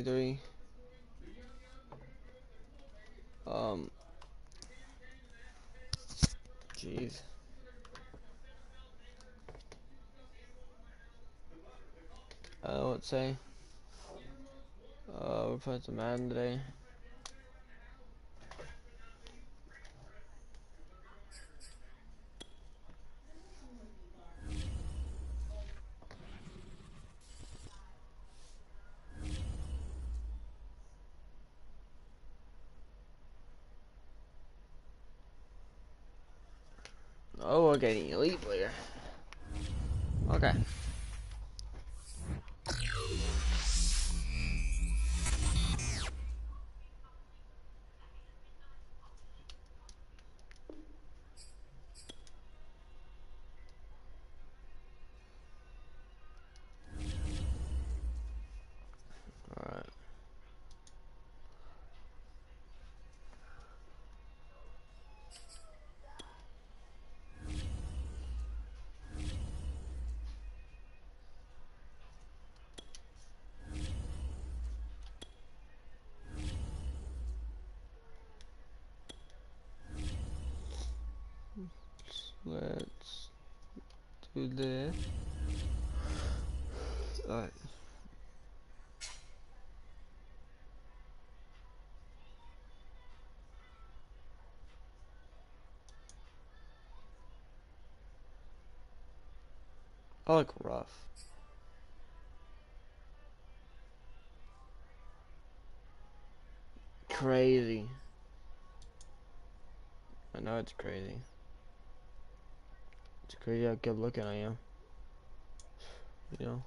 23. Jeez. Let's say. We're playing some Madden today. Oh, we're getting elite player. Okay. Alright. Let's do this. Alright. I like rough. Crazy. I know it's crazy. It's crazy how good looking I am. You know?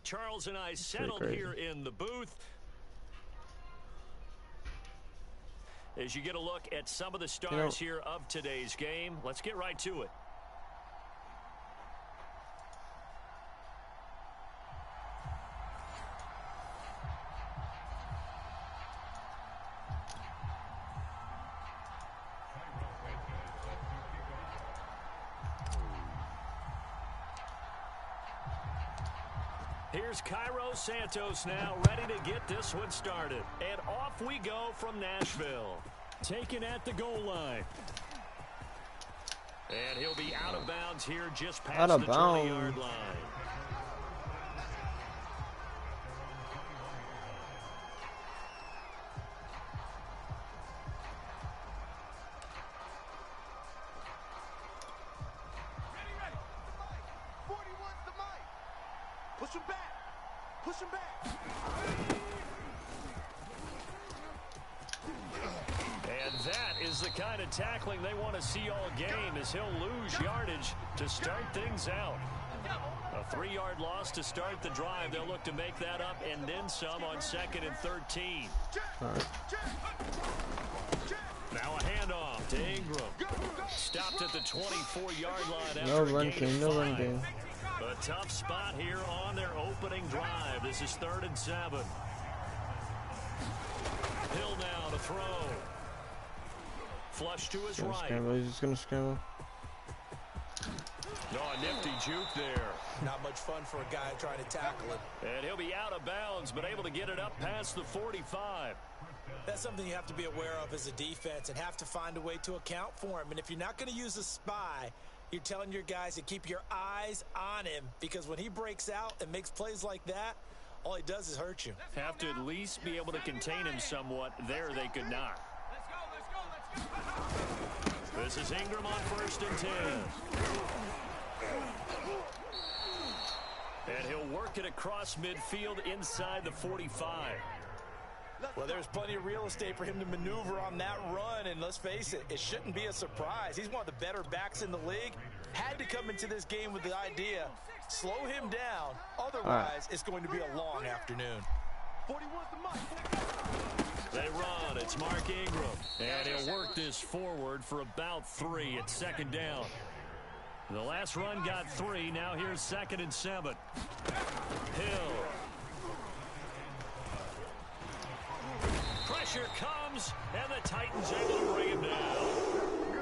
Charles and I settled here in the booth. As you get a look at some of the stars here of today's game, let's get right to it. Here's Cairo Santos now, ready to get this one started. And off we go from Nashville. Taken at the goal line. And he'll be out of bounds here just past the 20-yard line. Push him back. Push him back. And that is the kind of tackling they want to see all game, as he'll lose yardage to start things out. A 3-yard loss to start the drive. They'll look to make that up and then some on 2nd and 13. Alright. Now a handoff to Ingram. Stopped at the 24-yard line. No run game, no run game. A tough spot here on their opening drive. This is 3rd and 7. Hill now to throw. Flush to his right. Scramble. He's just gonna scramble. No, a nifty juke there. Not much fun for a guy trying to tackle it. And he'll be out of bounds, but able to get it up past the 45. That's something you have to be aware of as a defense and have to find a way to account for him. And if you're not going to use a spy, you're telling your guys to keep your eyes on him, because when he breaks out and makes plays like that, all he does is hurt you. Have to at least be able to contain him somewhat. There they could not. This is Ingram on 1st and 10. And he'll work it across midfield inside the 45. Well, there's plenty of real estate for him to maneuver on that run, and let's face it, it shouldn't be a surprise. He's one of the better backs in the league. Had to come into this game with the idea, slow him down, otherwise it's going to be a long afternoon. 41's the mark. They run, it's Mark Ingram, and he'll work this forward for about 3 at 2nd down. The last run got 3, now here's 2nd and 7. Hill. Pressure comes, and the Titans able to bring him down.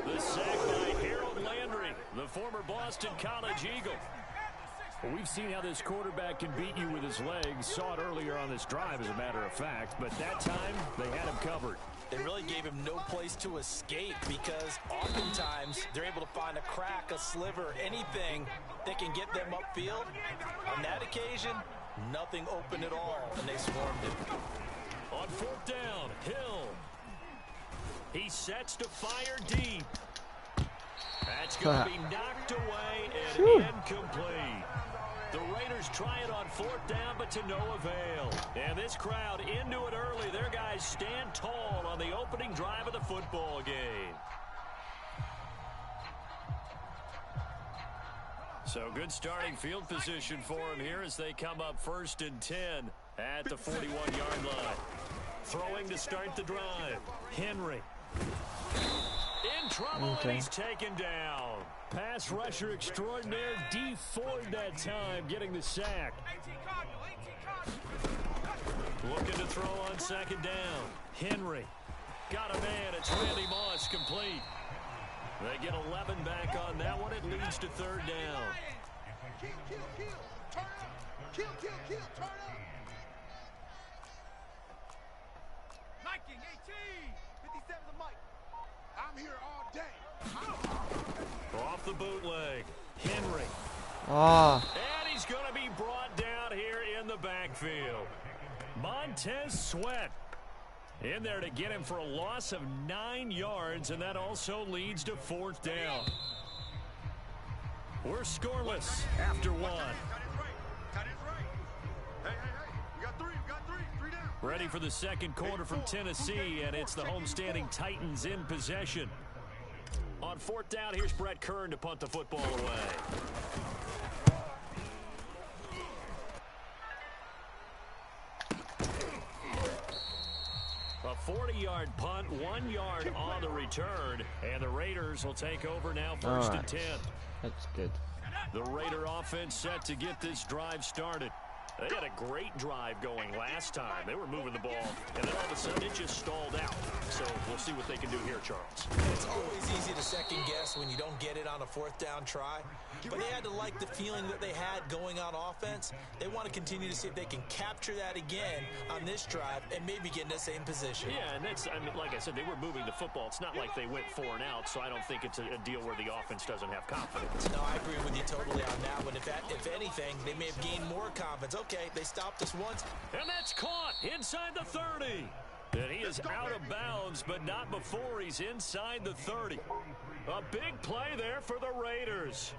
The sack by Harold Landry, the former Boston College Eagle. Well, we've seen how this quarterback can beat you with his legs. Saw it earlier on this drive, as a matter of fact. But that time, they had him covered. They really gave him no place to escape because oftentimes they're able to find a crack, a sliver, anything that can get them upfield. On that occasion, nothing open at all, and they swarmed him. On 4th down, Hill. He sets to fire deep. That's going to be knocked away and incomplete. The Raiders try it on 4th down, but to no avail. And this crowd into it early. Their guys stand tall on the opening drive of the football game. So good starting field position for him here as they come up 1st and 10 at the 41-yard line. Throwing to start the drive. Henry. In trouble, and he's taken down. Pass rusher extraordinaire, D. Ford that time, getting the sack. Looking to throw on 2nd down. Henry. Got a man, it's Randy Moss, complete. They get 11 back on that one. It leads to 3rd down. Turn up. Nike 18, 57 the mic. I'm here all day. Off the bootleg. Henry. And he's going to be brought down here in the backfield. Montez Sweat in there to get him for a loss of 9 yards, and that also leads to 4th down. We're scoreless after 1. Ready for the 2nd quarter from Tennessee, and it's the homestanding Titans in possession. On 4th down, here's Brett Kern to punt the football away. A 40-yard punt, 1 yard on the return, and the Raiders will take over now 1st and 10. That's good. The Raider offense set to get this drive started. They had a great drive going last time. They were moving the ball, and then all of a sudden it just stalled out. So we'll see what they can do here, Charles. It's always easy to second guess when you don't get it on a 4th down try. But they had to like the feeling that they had going on offense. They want to continue to see if they can capture that again on this drive and maybe get in the same position. Yeah, and that's, I mean, like I said, they were moving the football. It's not like they went 4 and out, so I don't think it's a deal where the offense doesn't have confidence. No, I agree with you totally on that one. If anything, they may have gained more confidence. Okay, they stopped us once. And that's caught inside the 30. And he is out of bounds, but not before he's inside the 30. A big play there for the Raiders.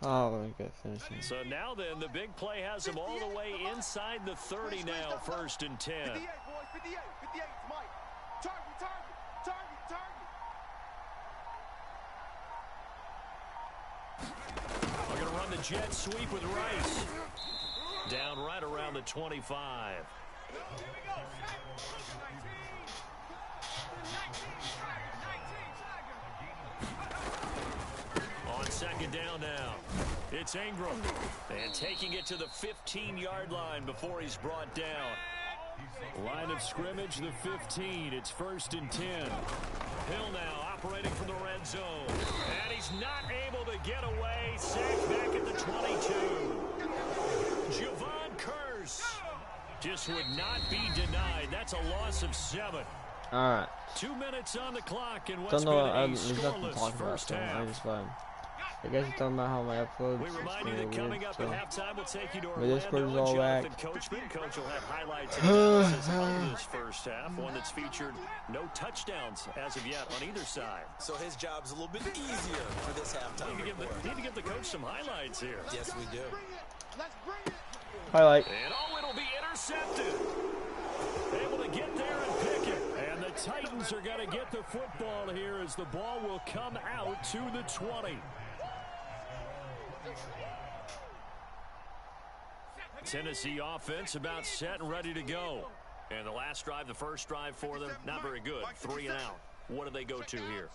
Oh, we're good finishing. So now then, the big play has him all the way inside the 30 now, 1st and 10. 58, boys, 58, 58, Mike. Target. We're going to run the jet sweep with Rice. Down right around the 25. On 2nd down now, it's Ingram. And taking it to the 15-yard line before he's brought down. Line of scrimmage, the 15. It's 1st and 10. Hill now operating from the red zone. And he's not able to get away. Sacked back at the 22. Javon Curse just would not be denied. That's a loss of 7. All right. 2 minutes on the clock, and what's Don't know. been a There's nothing to scoreless talk about. first So I half. just I guys are talking about how my uploads. We remind you that coming up at halftime, we'll take you to my Discord is Orlando all and whack. Jonathan Coachman. Coach will have highlights and analysis of this first half, one that's featured no touchdowns as of yet on either side. So his job's a little bit easier for this halftime report. Need to give the coach some highlights here. Yes, we do. Let's bring it. Highlight. And it'll be intercepted. Able to get there and pick it. And the Titans are going to get the football here as the ball will come out to the 20. Tennessee offense about set and ready to go. And the last drive, the first drive for them, not very good. 3 and out. What do they go to here?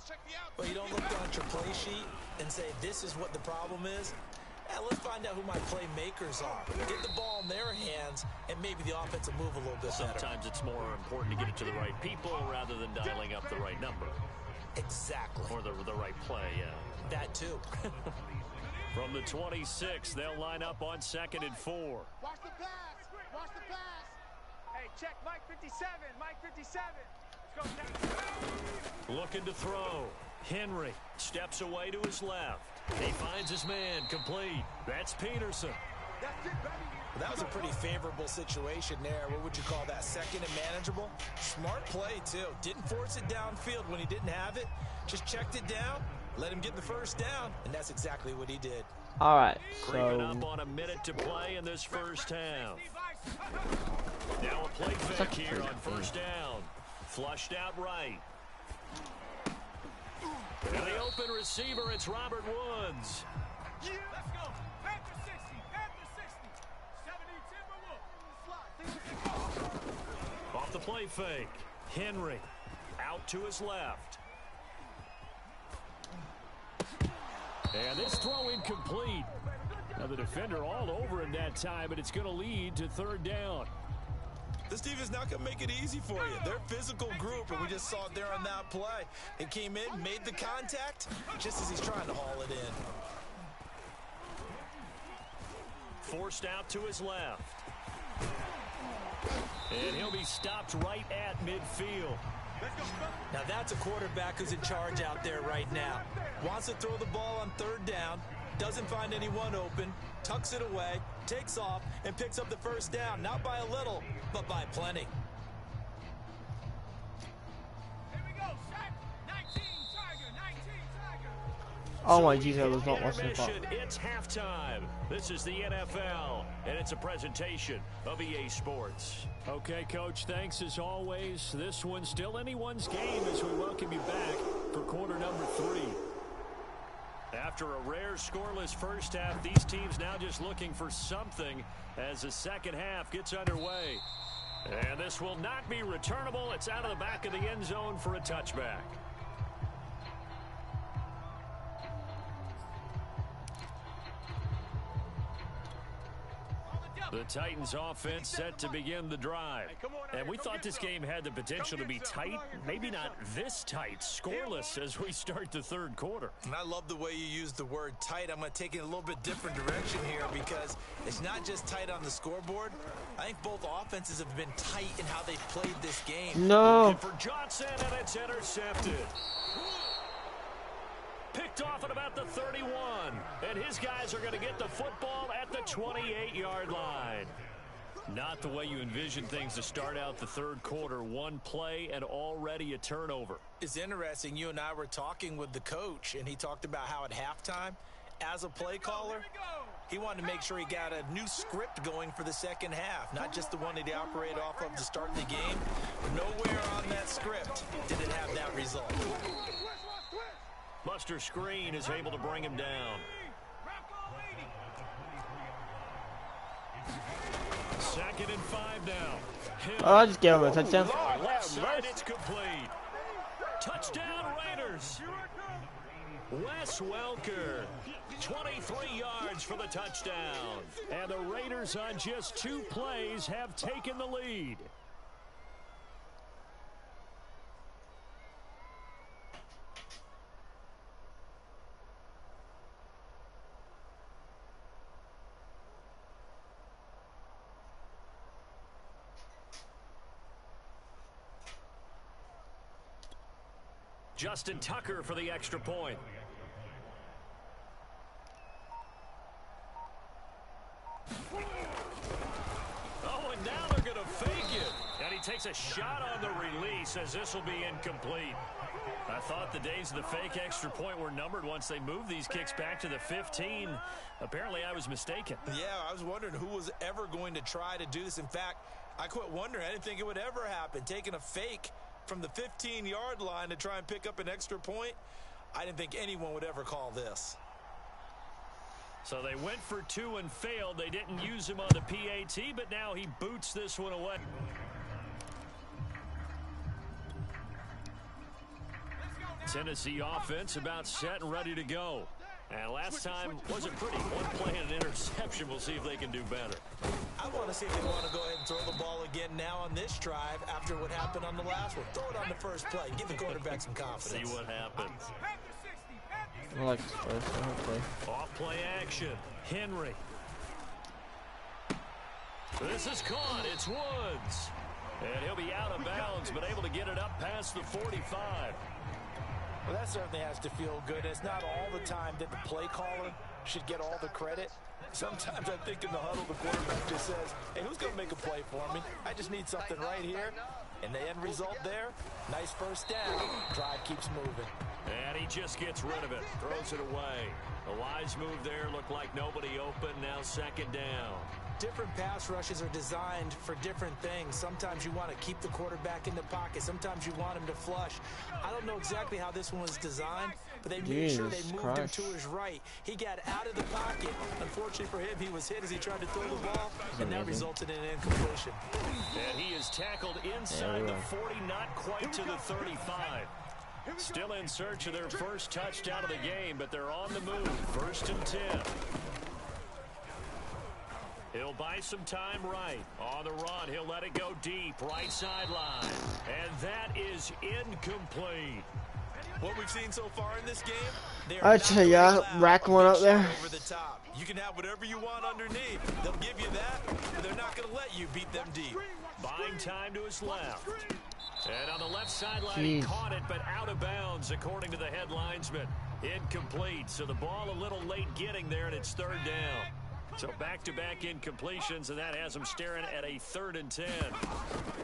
Well, you don't look down at your play sheet and say this is what the problem is. let's find out who my playmakers are. Get the ball in their hands, and maybe the offense will move a little bit better. Sometimes it's more important to get it to the right people rather than dialing up the right number. Exactly. Or the right play, yeah. That too. From the 26, they'll line up on 2nd and 4. Watch the pass. Watch the pass. Hey, check Mike 57. Mike 57. Let's go. Looking to throw. Henry steps away to his left. He finds his man complete. That's Peterson. That's it, baby. That was a pretty favorable situation there. What would you call that? Second and manageable? Smart play, too. Didn't force it downfield when he didn't have it. Just checked it down, let him get the first down, and that's exactly what he did. All right, Creeping up so on a minute to play in this first half. Now a play fake here on first down. Flushed out right. And the open receiver, it's Robert Woods. Yeah. Let's go. Panther 60. Panther 60. 70 timber look. Off the play fake. Henry out to his left. And this throw incomplete. Now the defender all over him that time, but it's going to lead to 3rd down. This defense not going to make it easy for you. They're a physical group, and we just saw it there on that play. It came in, made the contact, just as he's trying to haul it in. Forced out to his left. And he'll be stopped right at midfield. Now that's a quarterback who's in charge out there right now. Wants to throw the ball on 3rd down, doesn't find anyone open, tucks it away, takes off, and picks up the first down. Not by a little, but by plenty. Here we go. Shot. 19 Tiger. 19 Tiger. oh my Jesus, I was not watching the clock. Intermission, it's halftime. This is the NFL, and it's a presentation of EA Sports. Okay, Coach, thanks as always. This one's still anyone's game as we welcome you back for quarter number 3. After a rare scoreless first half, these teams now just looking for something as the second half gets underway. And this will not be returnable. It's out of the back of the end zone for a touchback. The Titans offense set to begin the drive. And we thought this game had the potential to be tight, maybe not this tight, scoreless as we start the 3rd quarter. And I love the way you use the word tight. I'm going to take it a little bit different direction here because it's not just tight on the scoreboard. I think both offenses have been tight in how they've played this game. No. For Johnson, and it's intercepted. Picked off at about the 31, and his guys are going to get the football at the 28-yard line. Not the way you envision things to start out the 3rd quarter. One play and already a turnover. It's interesting. You and I were talking with the coach, and he talked about how at halftime, as a play caller, he wanted to make sure he got a new script going for the second half, not just the one that he operated off of to start the game. Nowhere on that script did it have that result. Buster Screen is able to bring him down. 2nd and 5 now. Oh, I just gave him a touchdown. Left side, it's complete. Touchdown Raiders. Wes Welker, 23 yards for the touchdown. And the Raiders on just 2 plays have taken the lead. Justin Tucker for the extra point. Oh, and now they're going to fake it. And he takes a shot on the release as this will be incomplete. I thought the days of the fake extra point were numbered once they moved these kicks back to the 15. Apparently, I was mistaken. Yeah, I was wondering who was ever going to try to do this. In fact, I quit wondering. I didn't think it would ever happen. Taking a fake from the 15-yard line to try and pick up an extra point, I didn't think anyone would ever call this. So they went for 2 and failed. They didn't use him on the PAT, but now he boots this one away. Tennessee offense about set and ready to go. And last time wasn't pretty. One play and an interception. We'll see if they can do better. I want to see if they want to go ahead and throw the ball again now on this drive after what happened on the last one. Throw it on the first play. Give the quarterback some confidence. See what happens. I like this first. Okay. Off play action. Henry. This is caught. It's Woods. And he'll be out of bounds, but able to get it up past the 45. Well, that certainly has to feel good. It's not all the time that the play caller should get all the credit. Sometimes I think in the huddle, the quarterback just says, hey, who's going to make a play for me? I just need something right here. And the end result there, nice first down. Drive keeps moving. And he just gets rid of it, throws it away. A wise move there, looked like nobody open, now second down. Different pass rushes are designed for different things. Sometimes you want to keep the quarterback in the pocket. Sometimes you want him to flush. I don't know exactly how this one was designed, but they made sure they moved him to his right. He got out of the pocket. Unfortunately for him, he was hit as he tried to throw the ball, and that resulted in an incompletion. And he is tackled inside the 40, not quite to the 35. Still in search of their first touchdown of the game, but they're on the move. 1st and 10. He'll buy some time right. On the run, he'll let it go deep, right sideline. And that is incomplete. What we've seen so far in this game, I'd say, yeah, rack one up there. Over the top. You can have whatever you want underneath. They'll give you that, but they're not going to let you beat them deep. Buying time to his left. And on the left sideline, he caught it, but out of bounds, according to the head linesman. Incomplete, so the ball a little late getting there, and it's 3rd down. So back-to-back incompletions, and that has him staring at a 3rd and 10.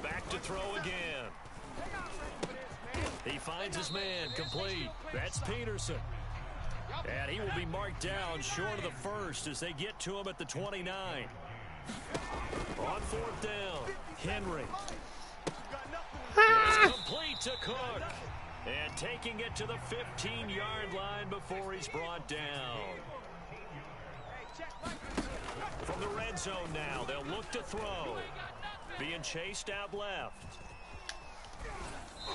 Back to throw again. He finds his man, complete. That's Peterson. And he will be marked down short of the first as they get to him at the 29. On 4th down, Henry. It's complete to Cook. And taking it to the 15-yard line before he's brought down. From the red zone now, they'll look to throw. Being chased out left.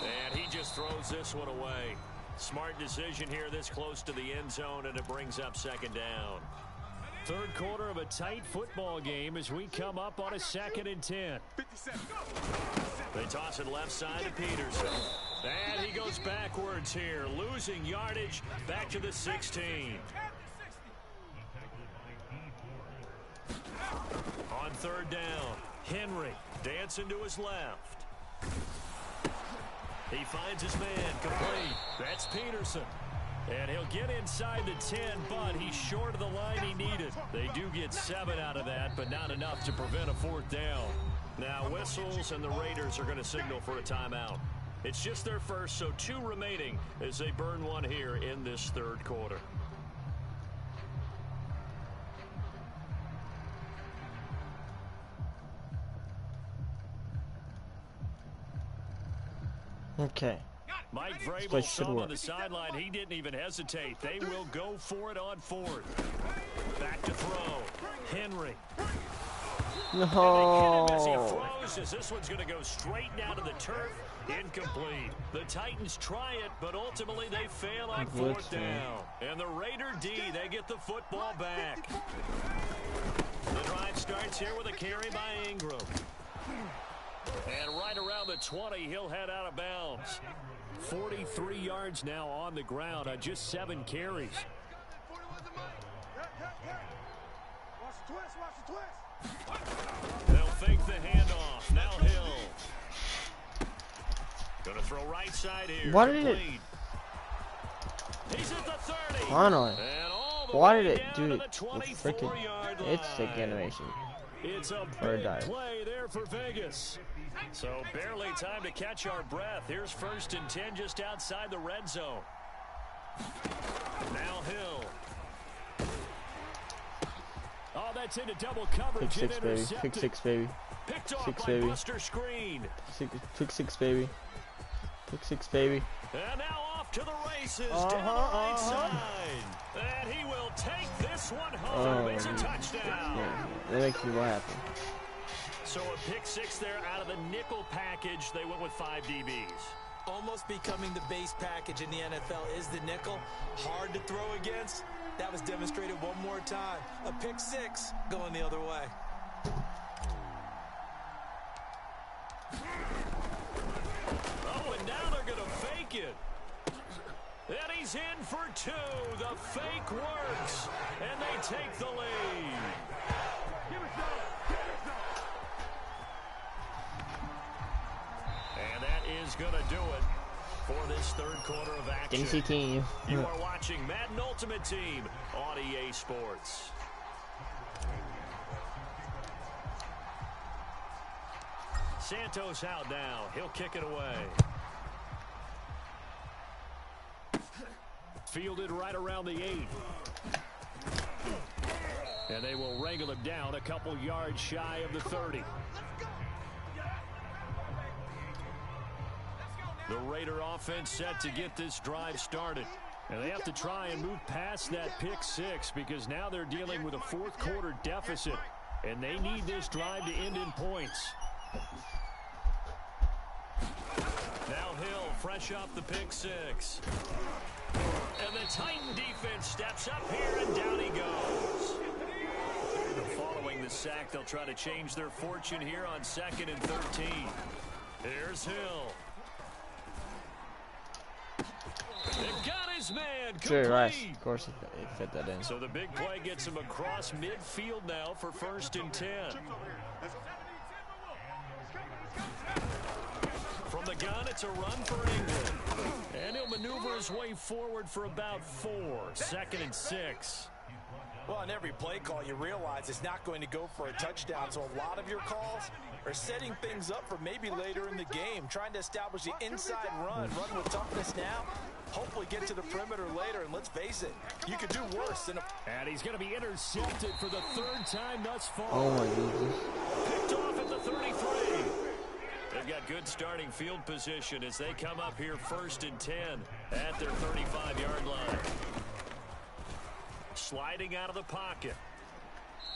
And he just throws this one away. Smart decision here this close to the end zone, and it brings up 2nd down. 3rd quarter of a tight football game as we come up on a 2nd and 10. They toss it left side to Peterson. And he goes backwards here, losing yardage back to the 16. On 3rd down, Henry dancing to his left. He finds his man, complete. That's Peterson. And he'll get inside the 10, but he's short of the line he needed. They do get 7 out of that, but not enough to prevent a 4th down. Now whistles, and the Raiders are going to signal for a timeout. It's just their first, so 2 remaining as they burn one here in this 3rd quarter. Okay. Mike Vrabel saw on the sideline. He didn't even hesitate. They will go for it on 4th. Back to throw. Henry. No. As he throws, as this one's going to go straight down to the turf. Incomplete. The Titans try it, but ultimately they fail on 4th down. And the Raider D, they get the football back. The drive starts here with a carry by Ingram. And right around the 20, he'll head out of bounds. 43 yards now on the ground on just 7 carries. They'll fake the handoff. Now Hill. Going to throw right side here. Why did it? He's at the 30. Finally. Why did it do it? Freaking instant animation. It's a big play there for Vegas. So barely time to catch our breath. Here's 1st and 10 just outside the red zone. Now Hill. Oh, that's into double coverage. Pick 6, baby. Pick 6, baby. Picked off by Buster Screen. Pick 6, baby. Pick 6, baby. And now off to the races down the right side. And he will take this one home. It's a touchdown. Yeah, that makes me what happened. So a pick 6 there out of the nickel package. They went with 5 DBs. Almost becoming the base package in the NFL is the nickel. Hard to throw against. That was demonstrated one more time. A pick six going the other way. Oh, and now they're going to fake it. And he's in for two. The fake works. And they take the lead. And that is going to do it for this third quarter of action. DC team. You are watching Madden Ultimate Team on EA Sports. Santos out now. He'll kick it away. Fielded right around the 8. And they will wrangle him down a couple yards shy of the 30. The Raider offense set to get this drive started. And they have to try and move past that pick six because now they're dealing with a fourth quarter deficit. And they need this drive to end in points. Now Hill, fresh off the pick six. And the Titan defense steps up here, and down he goes. Following the sack, they'll try to change their fortune here on 2nd and 13. Here's Hill. They've got his man. Sure, right. Of course, he fit that in. So the big play gets him across midfield now for 1st and 10. From the gun, it's a run for England. And he'll maneuver his way forward for about 4. 2nd and 6. Well, on every play call, you realize it's not going to go for a touchdown. So a lot of your calls are setting things up for maybe later in the game, trying to establish the inside run with toughness now, hopefully get to the perimeter later. And let's face it, you could do worse than a... And he's going to be intercepted for the 3rd time thus far. Oh, my goodness. Picked off at the 33. They've got good starting field position as they come up here 1st and 10 at their 35-yard line. Sliding out of the pocket.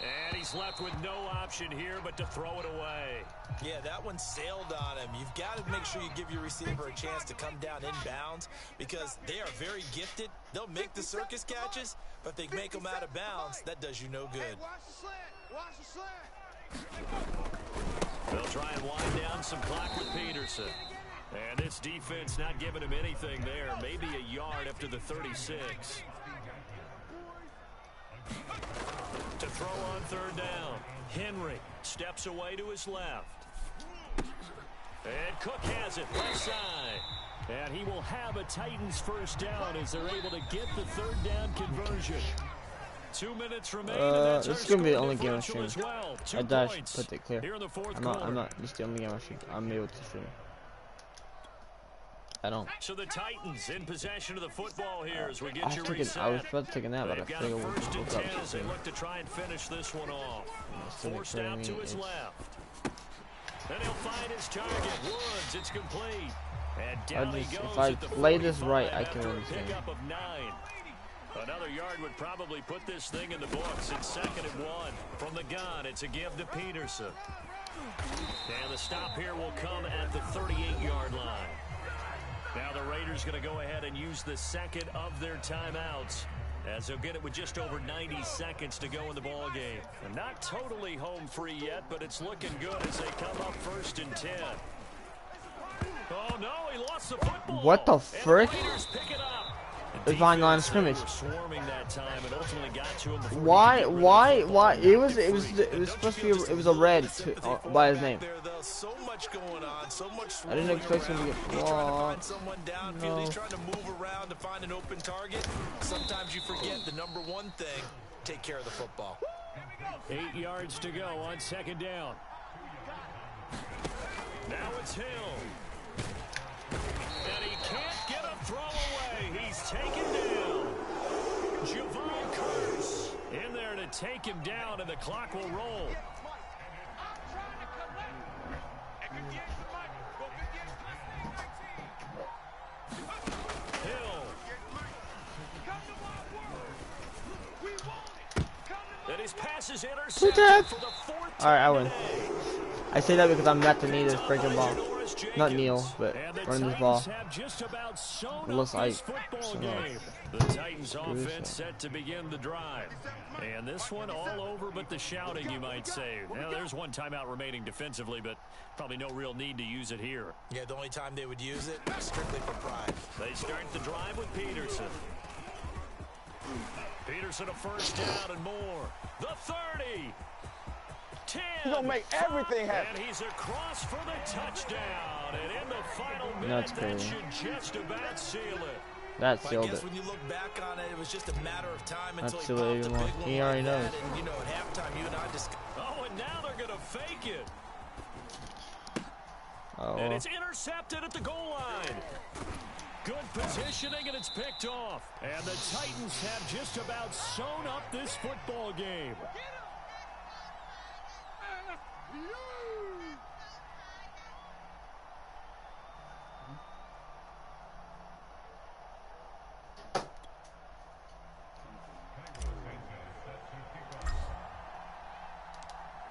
And he's left with no option here but to throw it away. Yeah, that one sailed on him. You've got to make sure you give your receiver a chance to come down inbounds because they are very gifted. They'll make the circus catches, but if they make them out of bounds, that does you no good. Hey, watch the slant. Watch the slant. They'll try and wind down some clock with Peterson. And this defense not giving him anything there. Maybe a yard after the 36. To throw on 3rd down. Henry steps away to his left. And Cook has it left side. And he will have a Titans first down as they're able to get the 3rd down conversion. 2 minutes remain. This is gonna be the only game I stream. Well. I died, put it clear. Here in the 4th I'm not. This is the only game I stream. I'm able to stream. I don't. So the Titans in possession of the football here as we get you I reset. was about to take a nap, but I They've figured got a 1st and 10 as they we'll look to try and finish this one off. Forced out to his left. Then he'll find his target. Woods, it's complete. And down he goes. If I play this right, I can win this game. Pickup of 9. Another yard would probably put this thing in the books. It's 2nd and 1. From the gun, it's a give to Peterson. And the stop here will come at the 38-yard line. Now the Raiders going to go ahead and use the 2nd of their timeouts as they'll get it with just over 90 seconds to go in the ball game. And not totally home free yet, but it's looking good as they come up 1st and 10. Oh no, he lost the football. What the frick? And the Raiders pick it up. Behind line of scrimmage. Swarming that time and ultimately got to him before Why? It was supposed to be. It was a red by his name. So much going on, so much. I didn't expect him to get blocked. Someone downfield. He's trying to move around to find an open target. Sometimes you forget the number one thing: take care of the football. 8 yards to go on 2nd down. Now it's Hill. And he can't get a throw away. He's taken down. Javon Curse in there to take him down, and the clock will roll. Hill. And his pass is intercepted for the 14th. Alright, I win. I say that because I'm not the need this freaking ball. Josh Jacobs. Not kneel, but And the running this Titans ball. have just about sewn It looks up like this football so game. The Titans offense set to begin the drive. And this one all over but the shouting, you might say. Now, there's one timeout remaining defensively, but probably no real need to use it here. Yeah, the only time they would use it, strictly for pride. They start the drive with Peterson. Peterson a first down and more. The 30. 10. He's gonna make everything happen. And he's across for the touchdown. And in the final minute, that should just about seal it. That I sealed guess it. when you look back on it, it was just a matter of time until That's he the way popped a you big want. one He like already that. knows. And, you know, at halftime, you and I discussed. Oh, and now they're going to fake it. Oh. And it's intercepted at the goal line. Good positioning, and it's picked off. And the Titans have just about sewn up this football game.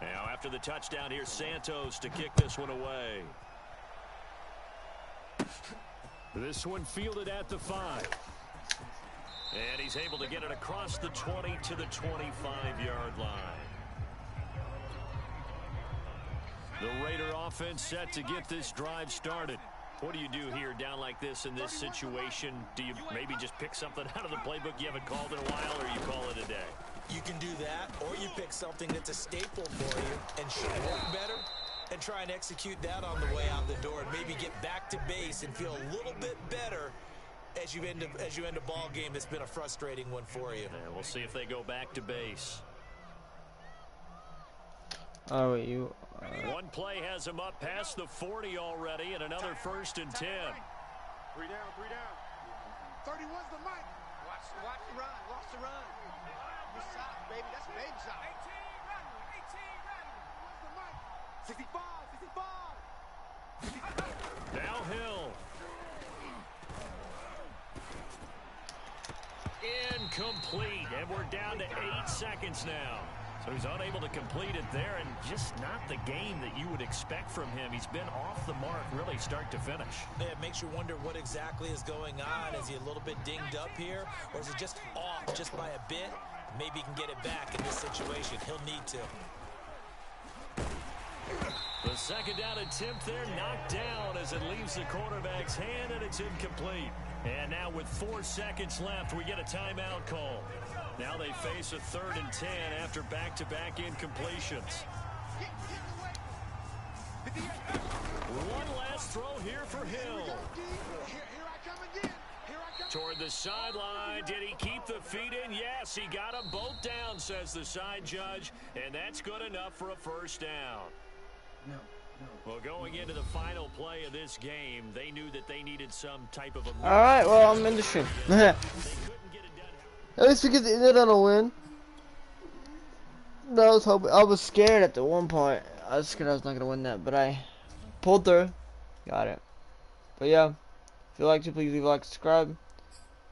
Now, after the touchdown, here's Santos to kick this one away. This one fielded at the 5. And he's able to get it across the 20 to the 25-yard line. The Raider offense set to get this drive started. What do you do here down like this in this situation? Do you maybe just pick something out of the playbook you haven't called in a while, or you call it a day? You can do that, or you pick something that's a staple for you and should work better and try and execute that on the way out the door and maybe get back to base and feel a little bit better as you end a ball game that's been a frustrating one for you. And we'll see if they go back to base. Oh, wait, you. One play has him up past the 40 already, and another 1st and 10. 3 down, 3 down. 31's the mic. Watch the run, watch the run. Good shot, baby. That's a baby shot. 18 run. What's the mic? 65, 65. Now Hill. Incomplete, and we're down to 8 seconds now. So he's unable to complete it there, and just not the game that you would expect from him. He's been off the mark really start to finish. Yeah, it makes you wonder what exactly is going on. Is he a little bit dinged up here, or is he just off just by a bit? Maybe he can get it back in this situation. He'll need to. The second down attempt there knocked down as it leaves the quarterback's hand, and it's incomplete. And now with 4 seconds left, we get a timeout call. Now they face a 3rd and 10 after back-to-back incompletions. One last throw here for Hill. Toward the sideline. Did he keep the feet in? Yes, he got them both down, says the side judge. And that's good enough for a 1st down. Well, going into the final play of this game, they knew that they needed some type of a... Alright, well, I'm in the stream. At least we get ended on a win. No, I was scared at the one point. I was scared I was not gonna win that, but I pulled through. Got it. But yeah, if you liked it, please leave a like, subscribe.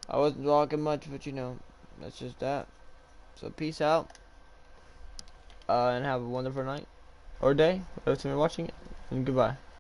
I wasn't vlogging much, but you know, that's just that. So peace out. And have a wonderful night or day, whatever time you're watching it. And goodbye.